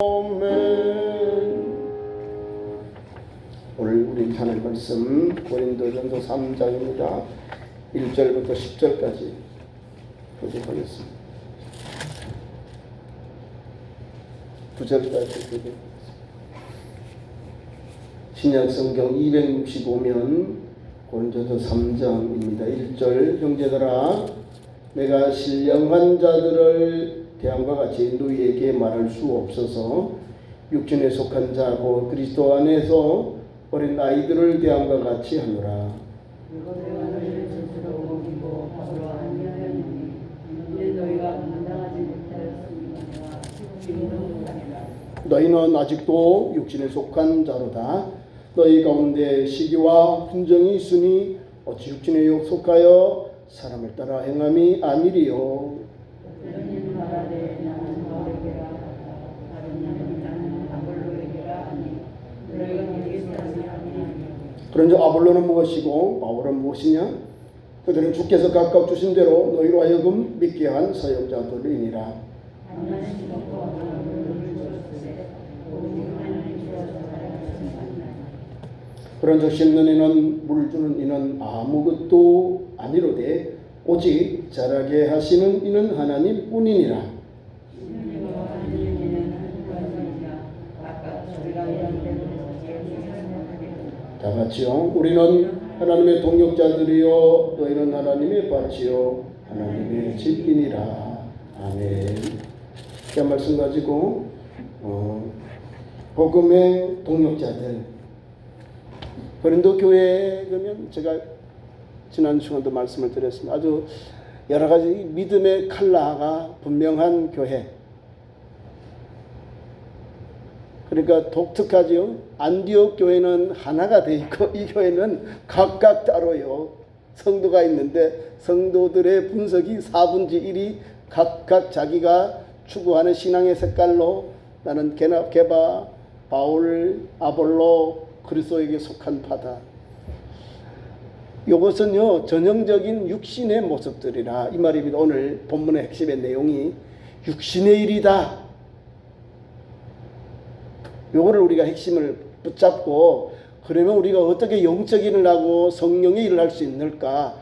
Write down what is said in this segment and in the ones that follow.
아멘. 오늘 우리 하나님 말씀 고린도전서 3장입니다. 1절부터 10절까지 교독하겠습니다. 9절까지 교독하겠습니다. 신약성경 265면 고린도전서 3장입니다. 1절 형제들아 내가 신령한 자들을 대함과 같이 너희에게 말할 수 없어서 육신에 속한 자고 그리스도 안에서 어린 아이들을 대함과 같이 하노라. 너희는 아직도 육신에 속한 자로다. 너희 가운데 시기와 분정이 있으니 어찌 육신에 속하여 사람을 따라 행함이 아니리요. 그런즉 아볼로는 무엇이고 바울은 무엇이냐? 그들은 주께서 각각 주신 대로 너희로 하여금 믿게 한 사역자들이니라. 그런즉 심는 이는 물 주는 이는 아무것도 아니로되 오직 자라게 하시는 이는 하나님 뿐이니라. 다 같이요. 우리는 하나님의 동역자들이요 너희는 하나님의 밭이요 하나님의 집이니라. 아멘. 그 말씀 가지고 복음의 동역자들 고린도 교회에 그러면 제가 지난 시간도 말씀을 드렸습니다. 아주 여러 가지 믿음의 컬러가 분명한 교회. 그러니까 독특하죠. 안디옥 교회는 하나가 돼 있고 이 교회는 각각 따로요. 성도가 있는데 성도들의 분석이 4분의 1이 각각 자기가 추구하는 신앙의 색깔로 나는 게바, 바울, 아볼로, 그리스도에게 속한 바다. 이것은요 전형적인 육신의 모습들이라 이 말입니다. 오늘 본문의 핵심의 내용이 육신의 일이다. 요거를 우리가 핵심을 붙잡고 그러면 우리가 어떻게 영적인 일을 하고 성령의 일을 할 수 있을까?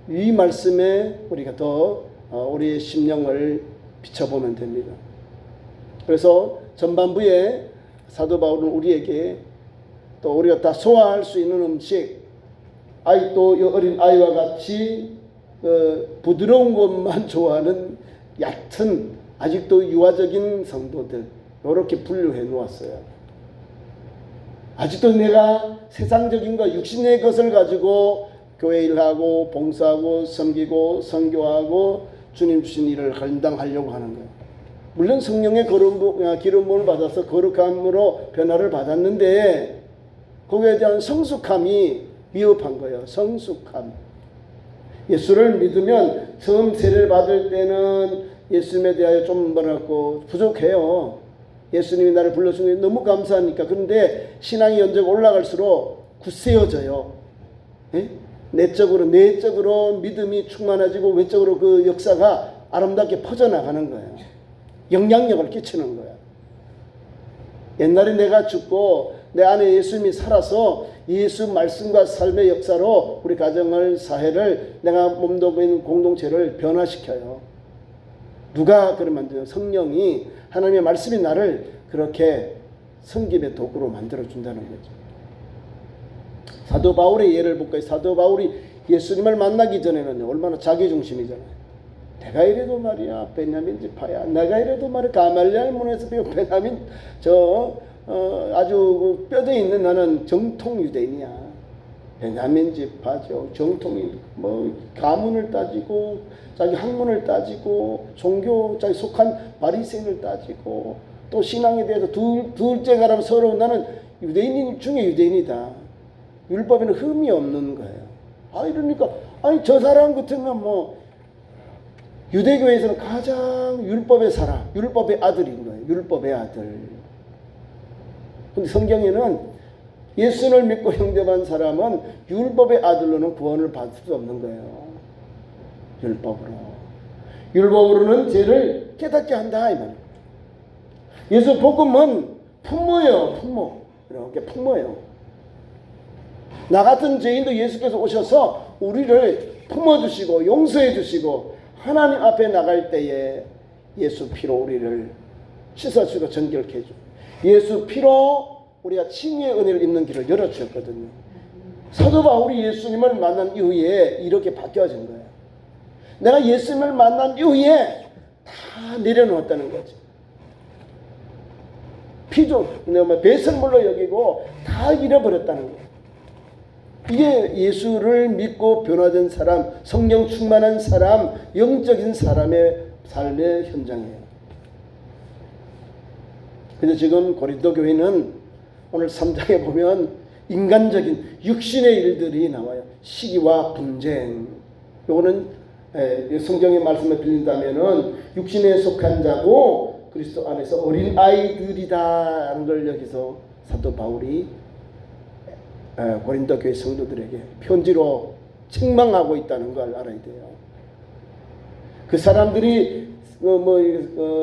이 말씀에 우리가 더 우리의 심령을 비춰보면 됩니다. 그래서 전반부에 사도 바울은 우리에게 또 우리가 다 소화할 수 있는 음식, 또 어린 아이와 같이 부드러운 것만 좋아하는 얕은 아직도 유아적인 성도들 이렇게 분류해 놓았어요. 아직도 내가 세상적인 것, 육신의 것을 가지고 교회 일하고 봉사하고 섬기고 선교하고 주님 주신 일을 감당하려고 하는 거예요. 물론 성령의 기름을 받아서 거룩함으로 변화를 받았는데 거기에 대한 성숙함이 미흡한 거예요. 성숙함. 예수를 믿으면 처음 세례를 받을 때는 예수님에 대하여 좀 부족해요. 예수님이 나를 불러준 게 너무 감사하니까. 그런데 신앙이 연적 올라갈수록 굳세어져요. 내적으로 믿음이 충만해지고 외적으로 그 역사가 아름답게 퍼져나가는 거예요. 영향력을 끼치는 거예요. 옛날에 내가 죽고 내 안에 예수님이 살아서 예수 말씀과 삶의 역사로 우리 가정을, 사회를, 내가 몸도고 있는 공동체를 변화시켜요. 누가 그러면 성령이 하나님의 말씀이 나를 그렇게 섬김의 도구로 만들어준다는 거죠. 사도 바울의 예를 볼까요? 사도 바울이 예수님을 만나기 전에는 얼마나 자기중심이잖아요. 내가 이래도 말이야 베냐민 지파야. 내가 이래도 말이야 가말리엘 문에서 배운 베냐민 아주 뼈대 있는 나는 정통 유대인이야. 베냐민 지파죠. 정통이 가문을 따지고 자기 학문을 따지고 종교 자기 속한 바리새인을 따지고 또 신앙에 대해서 둘째가라면 서로 나는 유대인 중에 유대인이다. 율법에는 흠이 없는 거예요. 이러니까 저 사람 같으면 유대교에서는 가장 율법의 사람, 율법의 아들인 거예요. 율법의 아들. 근데 성경에는 예수를 믿고 영접한 사람은 율법의 아들로는 구원을 받을 수 없는 거예요. 율법으로는 죄를 깨닫게 한다 이 말이에요. 예수 복음은 품모예요. 품모. 이렇게 품모예요. 나 같은 죄인도 예수께서 오셔서 우리를 품어주시고 용서해 주시고 하나님 앞에 나갈 때에 예수 피로 우리를 씻어주고 정결케 해주고 예수 피로 우리가 칭의의 은혜를 입는 길을 열어주셨거든요. 사도 바울이 예수님을 만난 이후에 이렇게 바뀌어진 거예요. 내가 예수님을 만난 이후에 다 내려놓았다는 거죠. 피조, 배설물로 여기고 다 잃어버렸다는 거예요. 이게 예수를 믿고 변화된 사람, 성령 충만한 사람, 영적인 사람의 삶의 현장이에요. 근데 지금 고린도 교회는 오늘 3장에 보면 인간적인 육신의 일들이 나와요. 시기와 분쟁. 요거는 성경의 말씀을 빌린다면은 육신에 속한 자고 그리스도 안에서 어린 아이들이다라는 걸 여기서 사도 바울이 고린도 교회 성도들에게 편지로 책망하고 있다는 걸 알아야 돼요. 그 사람들이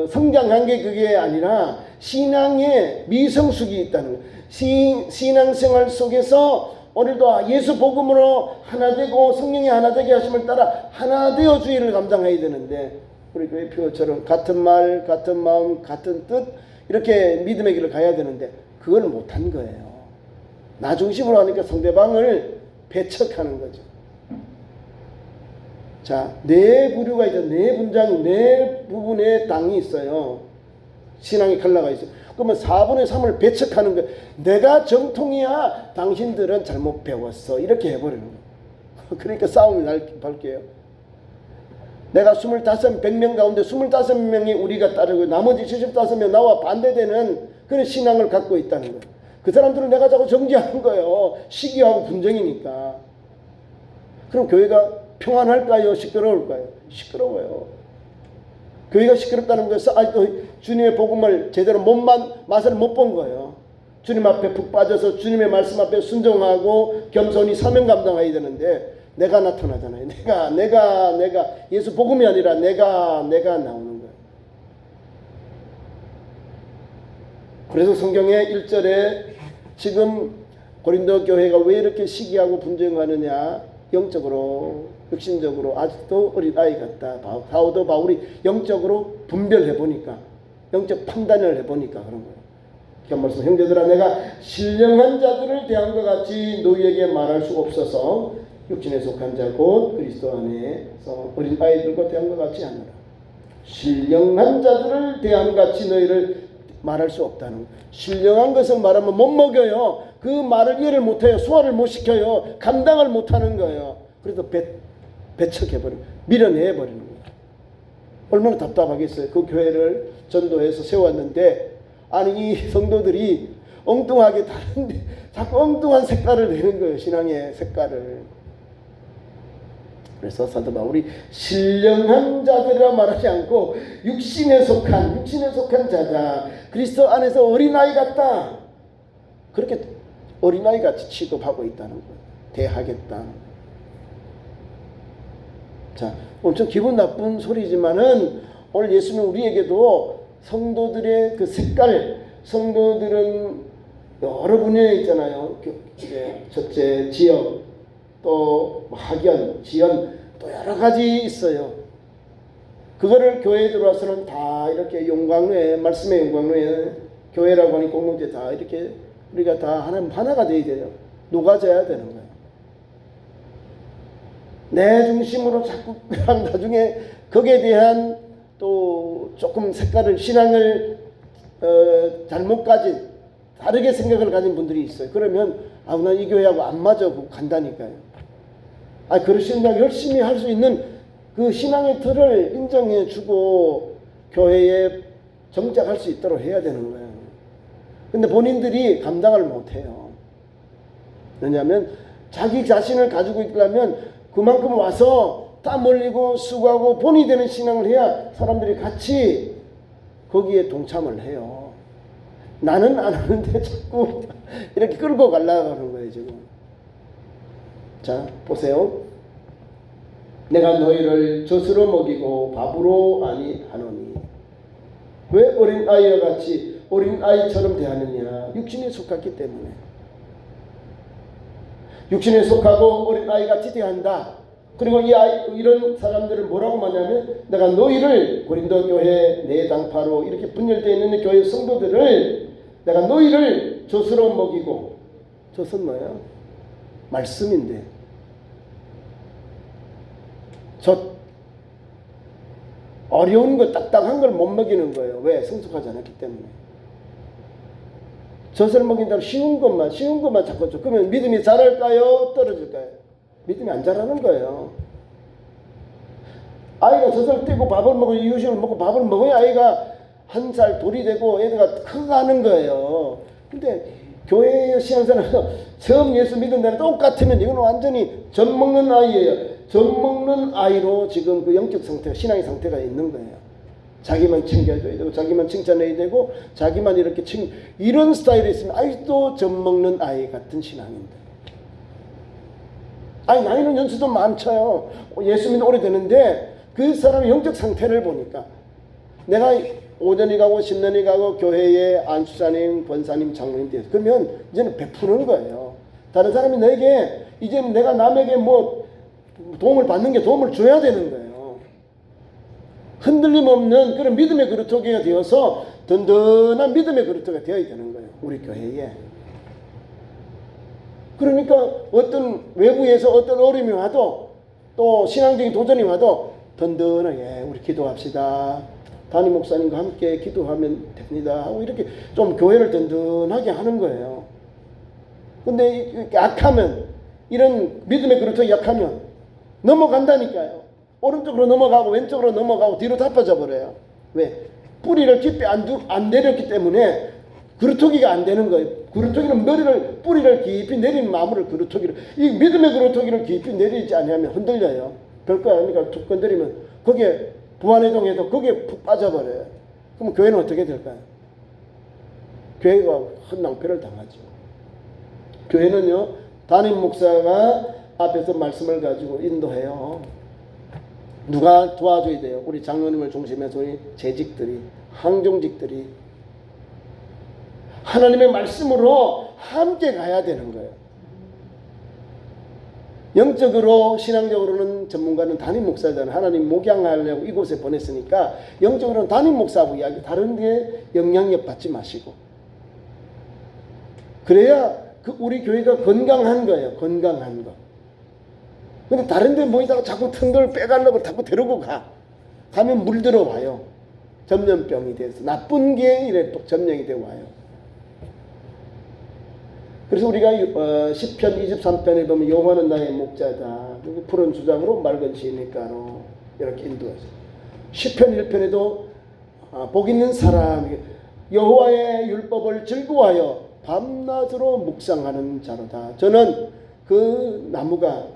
성장한 게 그게 아니라 신앙에 미성숙이 있다는 거예요. 신앙생활 속에서 오늘도 예수 복음으로 하나 되고 성령이 하나 되게 하심을 따라 하나 되어 주의를 감당해야 되는데 우리 교회 표처럼 같은 말, 같은 마음, 같은 뜻 이렇게 믿음의 길을 가야 되는데 그걸 못한 거예요. 나 중심으로 하니까 상대방을 배척하는 거죠. 자, 네 부류가 있죠. 네 분장, 네 부분의 당이 있어요. 신앙의 칼라가 있어요. 그러면 4분의 3을 배척하는 거예요. 내가 정통이야. 당신들은 잘못 배웠어. 이렇게 해버리는 거예요. 그러니까 싸움이 날게요. 내가 100명 가운데 25명이 우리가 따르고 나머지 75명 나와 반대되는 그런 신앙을 갖고 있다는 거예요. 그 사람들은 내가 자꾸 정지하는 거예요. 시기하고 분쟁이니까. 그럼 교회가 평안할까요? 시끄러울까요? 시끄러워요. 교회가 시끄럽다는 것은 아직도 주님의 복음을 제대로 맛을 못 본 거예요. 주님 앞에 푹 빠져서 주님의 말씀 앞에 순종하고 겸손히 사명 감당해야 되는데 내가 나타나잖아요. 내가 예수 복음이 아니라 내가 나오는 거예요. 그래서 성경의 1절에 지금 고린도 교회가 왜 이렇게 시기하고 분쟁하느냐, 영적으로 육신적으로 아직도 어린아이 같다. 사도 바울이 영적으로 분별해보니까 영적 판단을 해보니까 그런 거예요. 말씀 형제들아 내가 신령한 자들을 대한 것 같이 너희에게 말할 수 없어서 육신에 속한 자 곧 그리스도 안에서 어린아이들과 대한 것 같이 하노라. 신령한 자들을 대한 것 같이 너희를 말할 수 없다는 거예요. 신령한 것을 말하면 못 먹여요. 그 말을 이해를 못해요. 소화를 못 시켜요. 감당을 못하는 거예요. 그래서 배척해버리고 밀어내버리는 거예요. 얼마나 답답하겠어요. 그 교회를 전도해서 세웠는데 아니 이 성도들이 엉뚱하게 다른데 자꾸 엉뚱한 색깔을 내는 거예요. 신앙의 색깔을. 그래서 사도 바울이 신령한 자들이라 말하지 않고 육신에 속한 자다. 그리스도 안에서 어린아이 같다. 그렇게 어린아이 같이 취급하고 있다는 거예요. 대하겠다. 자, 엄청 기분 나쁜 소리지만은 오늘 예수는 우리에게도 성도들의 그 색깔, 성도들은 여러 분야에 있잖아요. 첫째 지역, 또 학연, 지연, 또 여러 가지 있어요. 그거를 교회에 들어와서는 다 이렇게 용광로에, 말씀의 용광로에 교회라고 하니 공동체 다 이렇게 우리가 다 하나가 돼야 돼요. 녹아져야 되는 거예요. 내 중심으로 자꾸 나중에 거기에 대한 또 조금 색깔을 신앙을 잘못 가진 다르게 생각을 가진 분들이 있어요. 그러면 나 이 교회하고 안 맞아 간다니까요. 그러시면 열심히 할 수 있는 그 신앙의 틀을 인정해 주고 교회에 정착할 수 있도록 해야 되는 거예요. 근데 본인들이 감당을 못 해요. 왜냐하면 자기 자신을 가지고 있려면 그만큼 와서 땀 흘리고 수고하고 본이 되는 신앙을 해야 사람들이 같이 거기에 동참을 해요. 나는 안 하는데 자꾸 이렇게 끌고 가려고 하는 거예요 지금. 자 보세요. 내가 너희를 젖으로 먹이고 밥으로 아니하노니 왜 어린아이와 같이 어린 아이처럼 대하느냐? 육신에 속했기 때문에. 육신에 속하고 어린 아이같이 대한다. 그리고 이런 사람들을 뭐라고 말하냐면 내가 너희를 고린도 교회 내 당파로 이렇게 분열되어 있는 교회 성도들을 내가 너희를 젖으로 먹이고, 젖은 뭐예요? 말씀인데. 젖. 어려운 거 딱딱한 걸 못 먹이는 거예요. 왜? 성숙하지 않았기 때문에. 젖을 먹인다고 쉬운 것만 자꾸 줘. 그러면 믿음이 자랄까요? 떨어질까요? 믿음이 안 자라는 거예요. 아이가 젖을 떼고 밥을 먹고 이유식을 먹고 밥을 먹어야 아이가 1살 돌이 되고 애가 커가는 거예요. 근데 교회 신앙생활에서 처음 예수 믿은 데는 똑같으면 이건 완전히 젖 먹는 아이예요. 젖 먹는 아이로 지금 그 영적 상태가, 신앙의 상태가 있는 거예요. 자기만 챙겨줘야 되고 자기만 칭찬해야 되고 자기만 이렇게 이런 스타일이 있으면 아직도 젖 먹는 아이 같은 신앙인데, 아니 나이는 연수도 많죠. 예수 믿는 오래되는데 그 사람의 영적 상태를 보니까 내가 5년이 가고 10년이 가고 교회에 안수사님, 권사님, 장로님 되어서 그러면 이제는 베푸는 거예요. 다른 사람이 내게 이제 내가 남에게 뭐 도움을 받는 게 도움을 줘야 되는 거예요. 흔들림 없는 그런 믿음의 그루터기가 되어서 든든한 믿음의 그루터기가 되어야 되는 거예요. 우리 교회에. 그러니까 어떤 외부에서 어떤 어려움이 와도 또 신앙적인 도전이 와도 든든하게 우리 기도합시다. 담임 목사님과 함께 기도하면 됩니다. 하고 이렇게 좀 교회를 든든하게 하는 거예요. 근데 약하면, 이런 믿음의 그루터기 약하면 넘어간다니까요. 오른쪽으로 넘어가고 왼쪽으로 넘어가고 뒤로 덮어져 버려요. 왜? 뿌리를 깊이 안 내렸기 때문에 그루터기가 안 되는 거예요. 그루터기는 뿌리를 깊이 내리는 나무를 그루터기를, 이 믿음의 그루터기를 깊이 내리지 않으면 흔들려요. 별거 아니니까 툭 건드리면 거기에 부안해동해도 거기에 푹 빠져버려요. 그럼 교회는 어떻게 될까요? 교회가 헛낭패를 당하죠. 교회는요, 담임 목사가 앞에서 말씀을 가지고 인도해요. 누가 도와줘야 돼요? 우리 장로님을 중심해서 우리 재직들이, 항종직들이 하나님의 말씀으로 함께 가야 되는 거예요. 영적으로, 신앙적으로는 전문가는 담임 목사잖아요. 하나님 목양하려고 이곳에 보냈으니까 영적으로는 담임 목사하고 이야기, 다른 데 영향력 받지 마시고, 그래야 우리 교회가 건강한 거예요. 건강한 거. 근데 다른 데 모이다가 자꾸 틈돌 빼가려고 자꾸 데리고 가면 물들어 와요. 전염병이 돼서 나쁜 게 이래 또 점령이 되어 와요. 그래서 우리가 시편 23편에 보면 여호와는 나의 목자다. 푸른 주장으로 맑은 시냇가로 이렇게 인도하죠. 시편 1편에도 복 있는 사람, 여호와의 율법을 즐거워하여 밤낮으로 묵상하는 자로다. 저는 그 나무가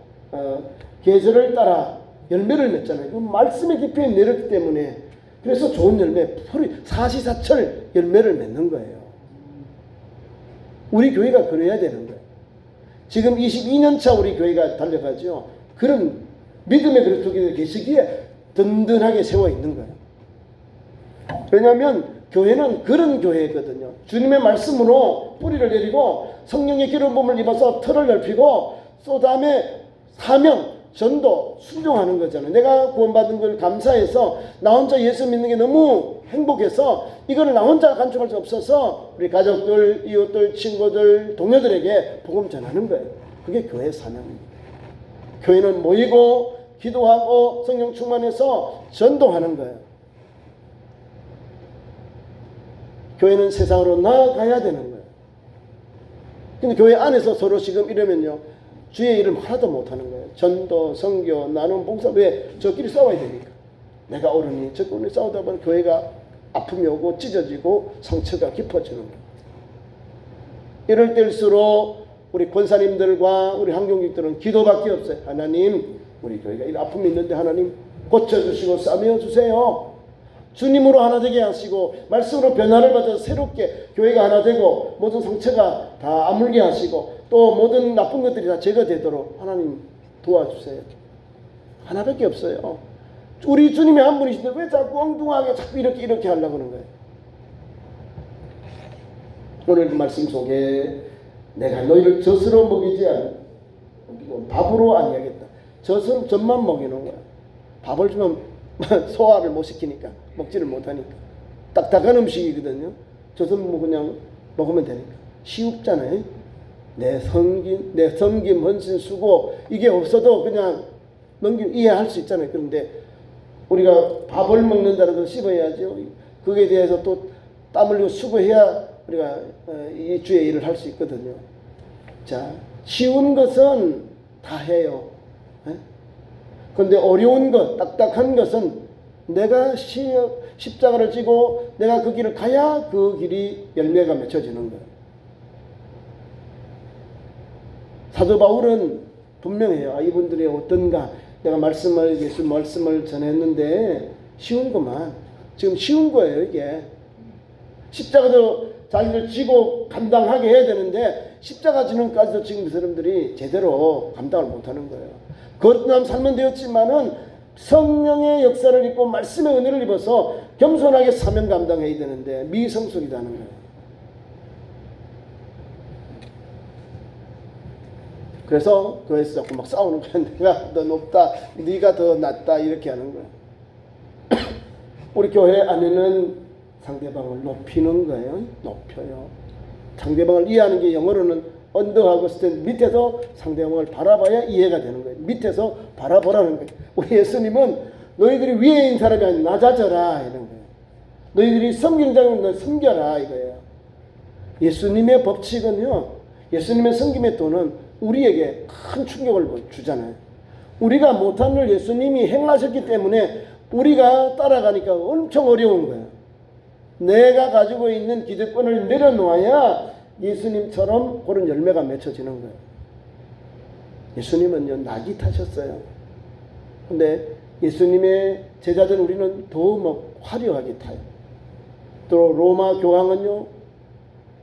계절을 따라 열매를 맺잖아요. 그 말씀의 깊이에 내렸기 때문에 그래서 좋은 열매, 사시사철 열매를 맺는 거예요. 우리 교회가 그래야 되는 거예요. 지금 22년 차 우리 교회가 달려가죠. 그런 믿음의 그루터기들 계시기에 든든하게 세워 있는 거예요. 왜냐하면 교회는 그런 교회거든요. 주님의 말씀으로 뿌리를 내리고 성령의 기름 부음을 입어서 틀을 넓히고 또 다음에 사명, 전도, 순종하는 거잖아요. 내가 구원받은 걸 감사해서 나 혼자 예수 믿는 게 너무 행복해서 이거를 나 혼자 간직할 수 없어서 우리 가족들, 이웃들, 친구들, 동료들에게 복음 전하는 거예요. 그게 교회의 사명입니다. 교회는 모이고 기도하고 성령 충만해서 전도하는 거예요. 교회는 세상으로 나아가야 되는 거예요. 근데 교회 안에서 서로 지금 이러면요, 주의 이름 하나도 못하는 거예요. 전도, 선교, 나눔, 봉사. 왜? 저끼리 싸워야 되니까. 내가 어른이 저끼리 싸우다 보면 교회가 아픔이 오고 찢어지고 상처가 깊어지는 거예요. 이럴 때일수록 우리 권사님들과 우리 항종직들은 기도밖에 없어요. 하나님, 우리 교회가 이 아픔이 있는데 하나님 고쳐주시고 싸매어주세요. 주님으로 하나 되게 하시고 말씀으로 변화를 받아서 새롭게 교회가 하나 되고 모든 상처가 다 아물게 하시고 또 모든 나쁜 것들이 다 제거되도록 하나님 도와주세요. 하나밖에 없어요. 우리 주님이 한 분이신데 왜 자꾸 엉뚱하게 자꾸 이렇게 하려고 하는 거예요? 오늘 그 말씀 속에 내가 너희를 젖으로 먹이지 않고 밥으로 아니하겠다. 젖은 젖만 먹이는 거야. 밥을 주면 소화를 못 시키니까 먹지를 못하니까 딱딱한 음식이거든요. 젖은 뭐 그냥 먹으면 되니까 쉬웁잖아요. 내 섬김, 헌신, 수고 이게 없어도 그냥 이해할 수 있잖아요. 그런데 우리가 밥을 먹는다는 걸 씹어야죠. 그에 대해서 또 땀 흘리고 수고해야 우리가 이 주의 일을 할 수 있거든요. 자, 쉬운 것은 다 해요. 그런데 어려운 것, 딱딱한 것은 내가 십자가를 지고 내가 그 길을 가야 그 길이 열매가 맺혀지는 거예요. 사도 바울은 분명해요. 이분들이 어떤가. 내가 예수 말씀을 전했는데 쉬운 것만. 지금 쉬운 거예요, 이게. 십자가도 자기를 지고 감당하게 해야 되는데 십자가 지는까지도 지금 사람들이 제대로 감당을 못하는 거예요. 거듭남 살면 되었지만은 성령의 역사를 입고 말씀의 은혜를 입어서 겸손하게 사명 감당해야 되는데 미성숙이라는 거예요. 그래서 교회에서 자꾸 막 싸우는 거야. 내가 더 높다, 네가 더 낫다 이렇게 하는 거예요. 우리 교회 안에는 상대방을 높이는 거예요. 높여요. 상대방을 이해하는 게 영어로는 언더하고 스탠드, 밑에서 상대방을 바라봐야 이해가 되는 거예요. 밑에서 바라보라는 거예요. 우리 예수님은 너희들이 위에 있는 사람이 아니라 낮아져라 이런 거예요. 너희들이 섬기는 자는 너 섬겨라 이거예요. 예수님의 법칙은요, 예수님의 섬김의 도는 우리에게 큰 충격을 주잖아요. 우리가 못한 일 예수님이 행하셨기 때문에 우리가 따라가니까 엄청 어려운 거예요. 내가 가지고 있는 기득권을 내려놓아야 예수님처럼 그런 열매가 맺혀지는 거예요. 예수님은요, 낙이 타셨어요. 근데 예수님의 제자들 우리는 더 화려하게 타요. 또 로마 교황은요,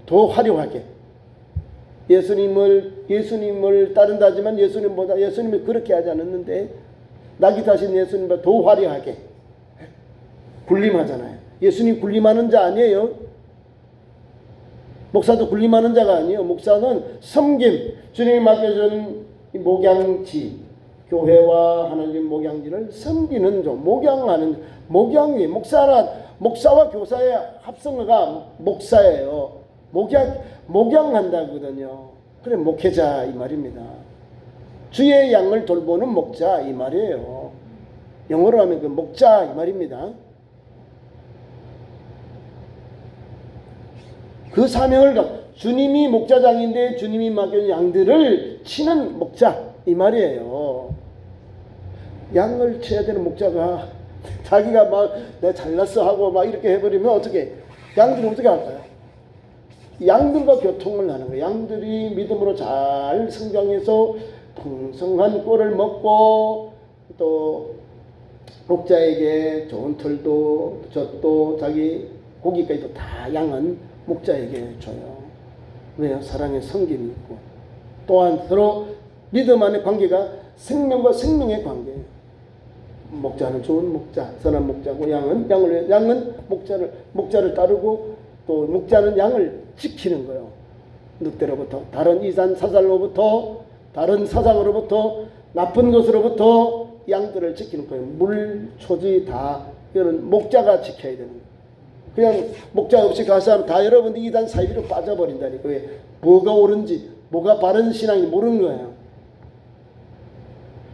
더 화려하게. 예수님을 따른다지만 예수님이 그렇게 하지 않았는데 낙이 타신 예수님보다 더 화려하게 군림하잖아요. 예수님 군림하는 자 아니에요. 목사도 군림하는 자가 아니에요. 목사는 섬김, 주님이 맡겨준 목양지, 교회와 하나님 목양지를 섬기는 종, 목양하는 목양위, 목사와 교사의 합성어가 목사예요. 목양한다거든요. 그래 목회자 이 말입니다. 주의 양을 돌보는 목자 이 말이에요. 영어로 하면 그 목자 이 말입니다. 그 사명을 주님이 목자장인데 주님이 맡겨준 양들을 치는 목자 이 말이에요. 양을 쳐야 되는 목자가 자기가 막 내가 잘났어 하고 막 이렇게 해버리면 어떻게 양들이 어떻게 할까요? 양들과 교통을 하는 거예요. 양들이 믿음으로 잘 성장해서 풍성한 꼴을 먹고 또 목자에게 좋은 털도 젖도 자기 고기까지도 다 양은 목자에게 줘요. 왜요? 사랑의 섬김이 있고 또한 서로 믿음 안의 관계가 생명과 생명의 관계예요. 목자는 좋은 목자, 선한 목자고 양은 목자를 따르고 또 목자는 양을 지키는 거예요. 늑대로부터, 다른 이산 사살로부터, 다른 사상으로부터, 나쁜 것으로부터 양들을 지키는 거예요. 물, 초지 다 이런 목자가 지켜야 되는 거예요. 그냥 목자 없이 가서 다 여러분들 이단 사이비로 빠져버린다니까. 왜? 뭐가 옳은지, 뭐가 바른 신앙인지 모르는 거예요.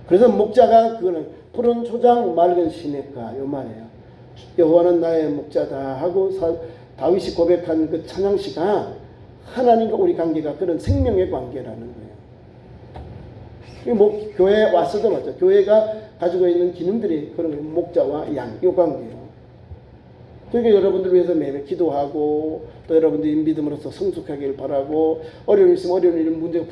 그래서 목자가 그거는 푸른 초장 맑은 시냇가 요 말이에요. 여호와는 나의 목자다 하고 다윗이 고백한 그 찬양시가 하나님과 우리 관계가 그런 생명의 관계라는 거예요. 교회에 왔어도 맞죠. 교회가 가지고 있는 기능들이 그런 거예요. 목자와 양, 이 관계예요. 그러니까 여러분들 위해서 매일 기도하고 또 여러분들이 믿음으로서 성숙하기를 바라고 어려운 일 있으면 어려운 일 문제가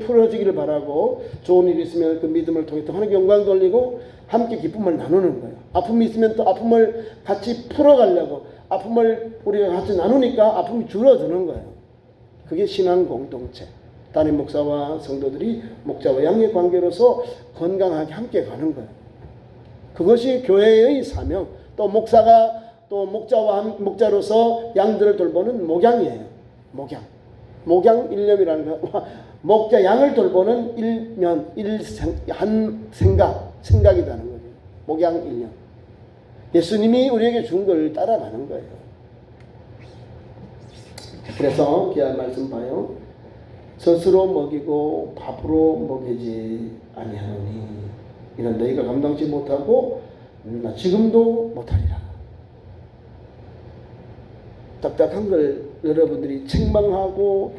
풀어지기를 바라고 좋은 일이 있으면 그 믿음을 통해 또 하나님께 영광 돌리고 함께 기쁨을 나누는 거예요. 아픔이 있으면 또 아픔을 같이 풀어가려고 아픔을 우리가 같이 나누니까 아픔이 줄어드는 거예요. 그게 신앙 공동체. 담임 목사와 성도들이 목자와 양의 관계로서 건강하게 함께 가는 거예요. 그것이 교회의 사명. 또 목사가 또 목자로서 양들을 돌보는 목양이에요. 목양 일념이라는 거. 목자 양을 돌보는 한 생각이라는 거예요. 목양 일념. 예수님이 우리에게 준 걸 따라가는 거예요. 그래서 귀한 말씀 봐요. 젖으로 먹이고 밥으로 먹이지 아니하노니 이는 너희가 감당치 못하고 지금도 못하리라. 딱딱한 걸 여러분들이 책망하고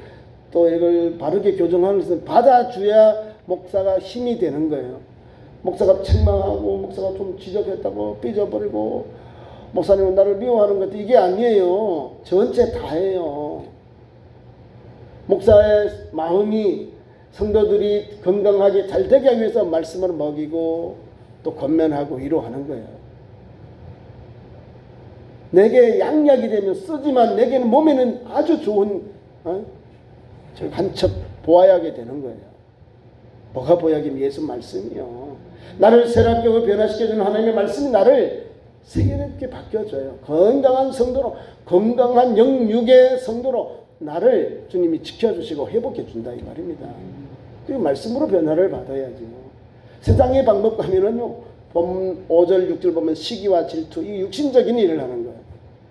또 이걸 바르게 교정하는 것은 받아줘야 목사가 힘이 되는 거예요. 목사가 책망하고 목사가 좀 지적했다고 삐져버리고 목사님은 나를 미워하는 것도 이게 아니에요. 전체 다예요. 목사의 마음이 성도들이 건강하게 잘 되게 하기 위해서 말씀을 먹이고 또 권면하고 위로하는 거예요. 내게 양약이 되면 쓰지만 내게는 몸에는 아주 좋은 한 척 보아야게 되는 거예요. 뭐가 보약이면 예수 말씀이요. 나를 새롭게 변화시켜주는 하나님의 말씀이 나를 새롭게 바뀌어줘요. 건강한 성도로, 건강한 영육의 성도로 나를 주님이 지켜주시고 회복해 준다 이 말입니다. 그 말씀으로 변화를 받아야죠. 세상의 방법 가면은요, 5절 6절 보면 시기와 질투, 이 육신적인 일을 하는 거예요.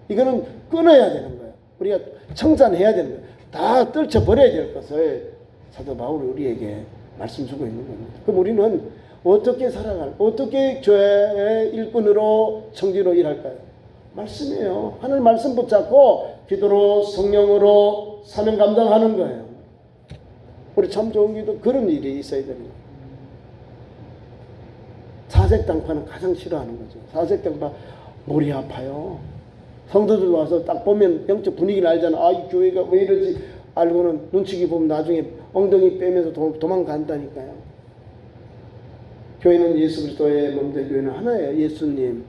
이거는 끊어야 되는 거예요. 우리가 청산해야 되는 거예요. 다 떨쳐버려야 될 것을 사도 바울이 우리에게 말씀 주고 있는 겁니다. 그럼 우리는 어떻게 어떻게 교회의 일꾼으로 청지로 일할까요? 말씀이에요. 하늘 말씀 붙잡고 기도로 성령으로 사명 감당하는 거예요. 우리 참 좋은 기도 그런 일이 있어야 됩니다. 사색당파는 가장 싫어하는 거죠. 사색당파 머리 아파요. 성도들 와서 딱 보면 영적 분위기를 알잖아. 아, 이 교회가 왜 이러지 알고는 눈치기 보면 나중에 엉덩이 빼면서 도망간다니까요. 교회는 예수 그리스도의 몸된 교회는 하나예요. 예수님,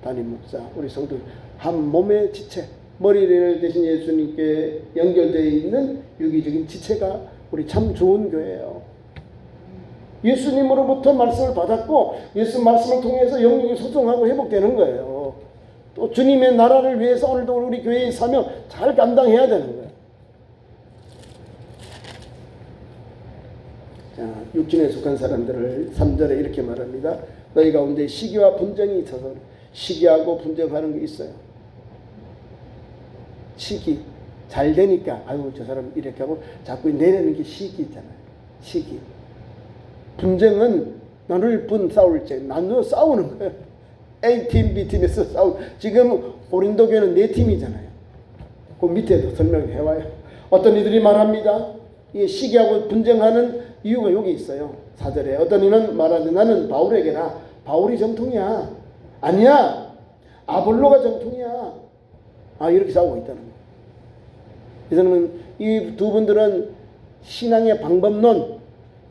담임 목사, 우리 성도 한 몸의 지체, 머리를 대신 예수님께 연결되어 있는 유기적인 지체가 우리 참 좋은 교회예요. 예수님으로부터 말씀을 받았고 예수 말씀을 통해서 영육이 소통하고 회복되는 거예요. 또 주님의 나라를 위해서 오늘도 우리 교회의 사명 잘 감당해야 되는 거예요. 자, 육신에 속한 사람들을 3절에 이렇게 말합니다. 너희 가운데 시기와 분쟁이 있어서 시기하고 분쟁하는 게 있어요. 시기 잘 되니까 아유 저 사람 이렇게 하고 자꾸 내려는 게 시기잖아요. 시기. 분쟁은 나눌 분 싸울 때 나누어 싸우는 거예요. A팀, B팀에서 싸우. 지금 고린도 교회는 4팀이잖아요. 그 밑에도 설명해 와요. 어떤 이들이 말합니다. 이 시기하고 분쟁하는 이유가 여기 있어요. 4절에 어떤 이는 말하되 나는 바울에게나 바울이 정통이야. 아니야. 아볼로가 정통이야. 아 이렇게 싸우고 있다는 거예요. 그래서는 이 두 분들은 신앙의 방법론,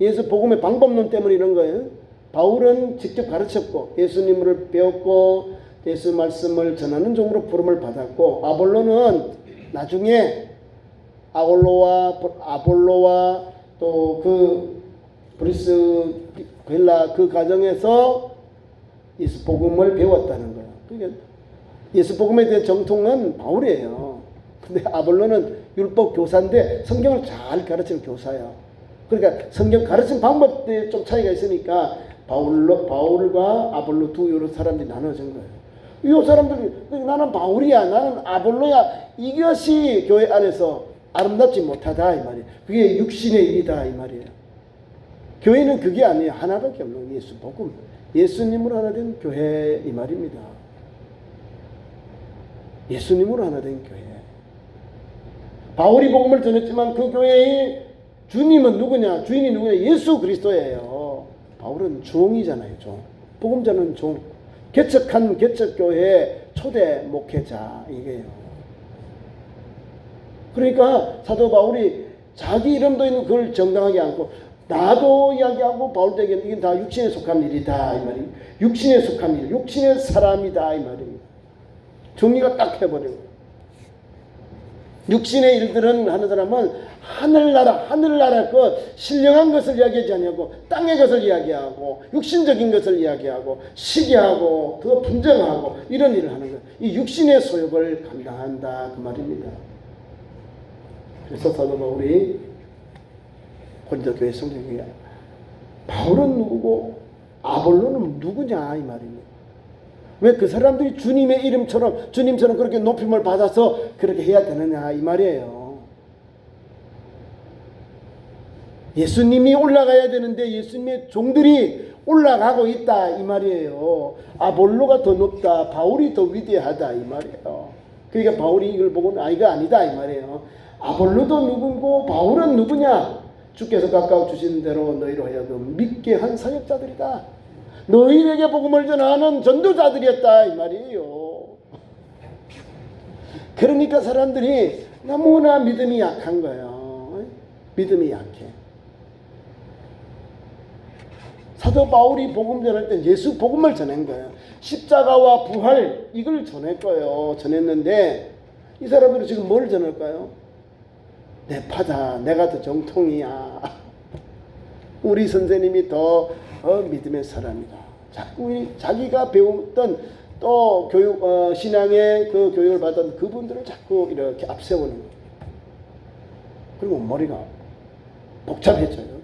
예수 복음의 방법론 때문에 이런 거예요. 바울은 직접 가르쳤고 예수님을 배웠고 예수 말씀을 전하는 종으로 부름을 받았고 아볼로는 나중에 아볼로와 또 그 브리스 벨라 그 과정에서 예수 복음을 배웠다는 거예요. 그러니까 예수 복음에 대한 정통은 바울이에요. 근데 아볼로는 율법 교사인데 성경을 잘 가르치는 교사예요. 그러니까 성경 가르치는 방법에 좀 차이가 있으니까 바울과 아볼로 두 여러 사람들이 나눠진 거예요. 이 사람들이 나는 바울이야, 나는 아볼로야. 이것이 교회 안에서 아름답지 못하다 이 말이에요. 그게 육신의 일이다 이 말이에요. 교회는 그게 아니에요. 하나밖에 없는 예수 복음, 예수님으로 하나 된 교회 이 말입니다. 예수님으로 하나 된 교회. 바울이 복음을 전했지만 그 교회의 주님은 누구냐? 주인이 누구냐? 예수 그리스도예요. 바울은 종이잖아요. 종. 복음자는 종. 개척한 개척교회의 초대 목회자 이게요. 그러니까 사도 바울이 자기 이름도 있는 그걸 정당하게 않고 나도 이야기하고 바울도 얘기하는 이게 다 육신에 속한 일이다 이 말입니다. 육신에 속한 일, 육신의 사람이다 이 말입니다. 정리가 딱 해버려요. 육신의 일들은 하는 사람은 하늘나라 것 신령한 것을 이야기하지 아니하고 땅의 것을 이야기하고 육신적인 것을 이야기하고 시기하고 그 분쟁하고 이런 일을 하는 거예요. 이 육신의 소욕을 감당한다 그 말입니다. 그래서 사도 바울이 고린도 교회 성도에게 바울은 누구고 아볼로는 누구냐 이 말입니다. 왜 그 사람들이 주님의 이름처럼 주님처럼 그렇게 높임을 받아서 그렇게 해야 되느냐 이 말이에요. 예수님이 올라가야 되는데 예수님의 종들이 올라가고 있다 이 말이에요. 아볼로가 더 높다, 바울이 더 위대하다 이 말이에요. 그러니까 바울이 이걸 보고는 이거 아니다 이 말이에요. 아볼로도 누구고 바울은 누구냐? 주께서 가까워 주신 대로 너희로 하여금 믿게 한 사역자들이다. 너희에게 복음을 전하는 전도자들이었다 이 말이에요. 그러니까 사람들이 너무나 믿음이 약한 거예요. 믿음이 약해. 사도 바울이 복음 전할 때 예수 복음을 전한 거예요. 십자가와 부활 이걸 전했고요. 전했는데 이 사람들은 지금 뭘 전할까요? 내 파다, 내가 더 정통이야. 우리 선생님이 더 믿음의 사람이다. 자꾸 자기가 배웠던 또 교육 신앙의 그 교육을 받은 그분들을 자꾸 이렇게 앞세우는 거예요. 그리고 머리가 복잡해져요.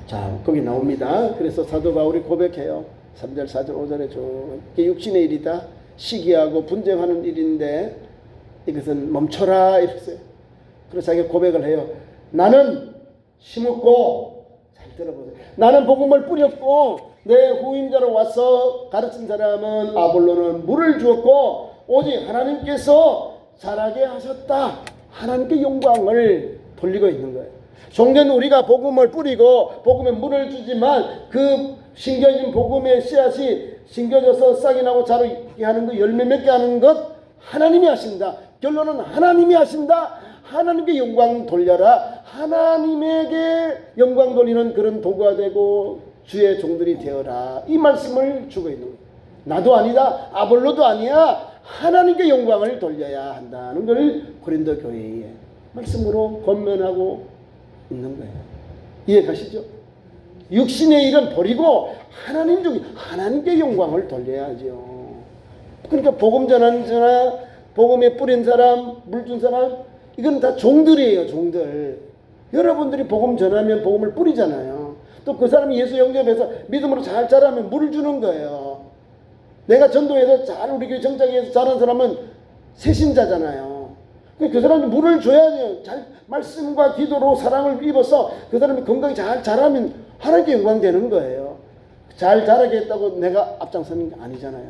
자, 거기 나옵니다. 그래서 사도 바울이 고백해요. 3절, 4절, 5절에 쭉. 이게 육신의 일이다. 시기하고 분쟁하는 일인데 이것은 멈춰라 이랬어요. 그래서 자기가 고백을 해요. 나는 심었고, 잘 들어보세요. 나는 복음을 뿌렸고 내 후임자로 와서 가르친 사람은 아볼로는 물을 주었고 오직 하나님께서 자라게 하셨다. 하나님께 영광을 돌리고 있는 거예요. 종전 우리가 복음을 뿌리고 복음에 물을 주지만 그 심겨진 복음의 씨앗이 심겨져서 싹이 나고 자라게 하는 것, 열매 맺게 하는 것 하나님이 하신다. 결론은 하나님이 하신다. 하나님께 영광 돌려라. 하나님에게 영광 돌리는 그런 도구가 되고 주의 종들이 되어라. 이 말씀을 주고 있는 거예요. 나도 아니다. 아볼로도 아니야. 하나님께 영광을 돌려야 한다는 걸 고린도 교회의 말씀으로 권면하고 있는 거예요. 이해가시죠? 육신의 일은 버리고 하나님 중에 하나님께 영광을 돌려야죠. 그러니까 복음 전하는 자나 복음에 뿌린 사람, 물 준 사람 이건 다 종들이에요. 종들. 여러분들이 복음 전하면 복음을 뿌리잖아요. 또 그 사람이 예수 영접해서 믿음으로 잘 자라면 물을 주는 거예요. 내가 전도해서 잘 우리 교회 정착해서 자란 사람은 새신자잖아요. 그 사람이 물을 줘야죠. 잘 말씀과 기도로 사랑을 입어서 그 사람이 건강히 잘 자라면 하나님께 영광 되는 거예요. 잘 자라게 했다고 내가 앞장서는 게 아니잖아요.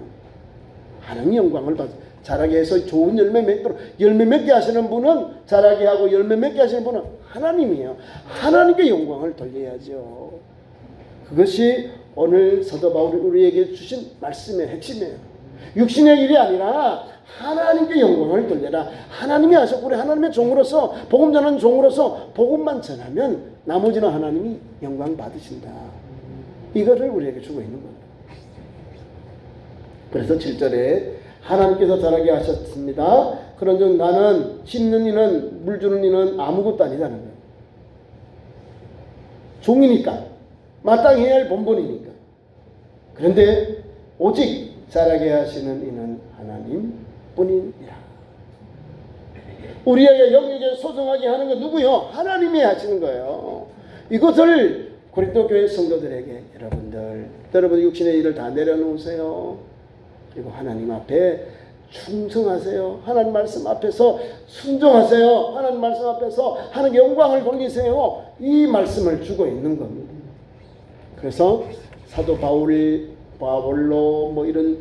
하나님 영광을 받아 자라게 해서 좋은 열매 맺도록 열매 맺게 하시는 분은 자라게 하고 열매 맺게 하시는 분은 하나님이에요. 하나님께 영광을 돌려야죠. 그것이 오늘 사도 바울이 우리에게 주신 말씀의 핵심이에요. 육신의 일이 아니라 하나님께 영광을 돌려라. 하나님이 하셨고 우리 하나님의 종으로서 복음 전하는 종으로서 복음만 전하면 나머지는 하나님이 영광 받으신다. 이거를 우리에게 주고 있는 겁니다. 그래서 7절에 하나님께서 자라게 하셨습니다. 그런즉 나는 심는 이는 물 주는 이는 아무것도 아니다는 거예요. 종이니까 마땅히 해야 할 본분이니까. 그런데 오직 자라게 하시는 이는 하나님 뿐이니라. 우리에게 영역에 소송하게 하는 건 누구요? 하나님이 하시는 거예요. 이것을 고린도 교회 성도들에게 여러분 육신의 일을 다 내려놓으세요. 그리고 하나님 앞에 충성하세요. 하나님 말씀 앞에서 순종하세요. 하나님 말씀 앞에서 하나님 영광을 돌리세요. 이 말씀을 주고 있는 겁니다. 그래서 사도 바울로 뭐 이런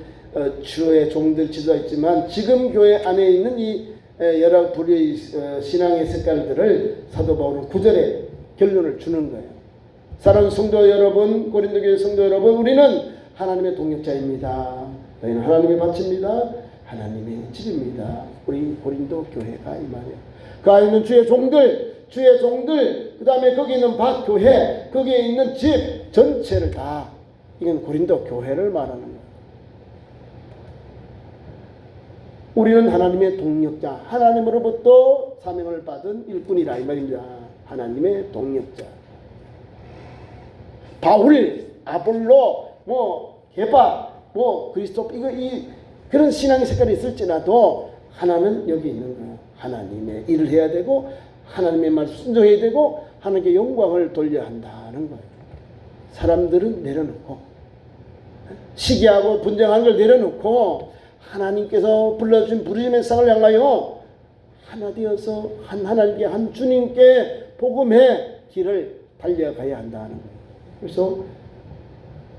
주의 종들 지도했지만 지금 교회 안에 있는 이 여러 부류의 신앙의 색깔들을 사도 바울은 9절에 결론을 주는 거예요. 사랑하는 성도 여러분, 고린도 교회 성도 여러분, 우리는 하나님의 동역자입니다. 너희는 하나님의 밭입니다. 하나님의 집입니다. 우리 고린도 교회가 이 말이에요. 그 안에 있는 주의 종들, 그 다음에 거기 있는 밭 교회, 거기에 있는 집 전체를 다 이건 고린도 교회를 말하는 거예요. 우리는 하나님의 동역자, 하나님으로부터 사명을 받은 일꾼이라 이 말입니다. 하나님의 동역자. 바울, 아볼로, 게바, 그리스도 그런 신앙의 색깔이 있을지라도 하나는 여기 있는 거예요. 하나님의 일을 해야 되고 하나님의 말씀 순종해야 되고 하나님께 영광을 돌려야 한다는 거예요. 사람들은 내려놓고 시기하고 분쟁하는 걸 내려놓고 하나님께서 불러주신 부르심의 상을 향하여 하나 되어서 한 하나님께 한 주님께 복음의 길을 달려가야 한다는 거예요. 그래서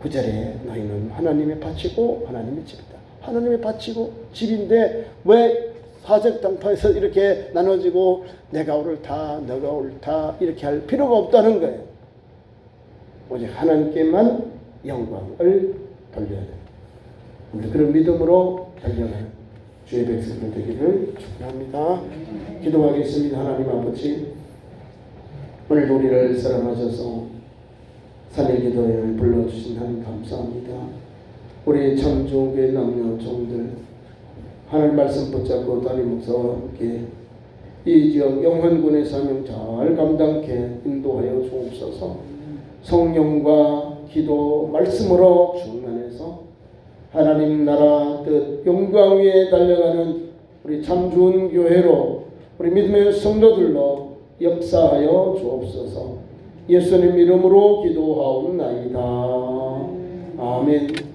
9절에 너희는 하나님의 밭이고 하나님의 집이다. 하나님의 밭이고 집인데 왜 사색당파에서 이렇게 나눠지고 내가 옳다 너가 옳다 이렇게 할 필요가 없다는 거예요. 오직 하나님께만 영광을 돌려야 돼요. 우리 그런 믿음으로 달려가는 주의 백성들 되기를 축복합니다. 기도하겠습니다. 하나님 아버지, 오늘 우리를 사랑하셔서 3일 기도회를 불러주신 하나님 감사합니다. 우리 참조교회 남녀 종들 하나님 말씀 붙잡고 담임 목사와 함께 이 지역 영환군의 사명 잘 감당케 인도하여 주옵소서. 성령과 기도 말씀으로 충만해서 하나님 나라 뜻 영광 위에 달려가는 우리 참 좋은 교회로 우리 믿음의 성도들로 역사하여 주옵소서. 예수님 이름으로 기도하옵나이다. 아멘.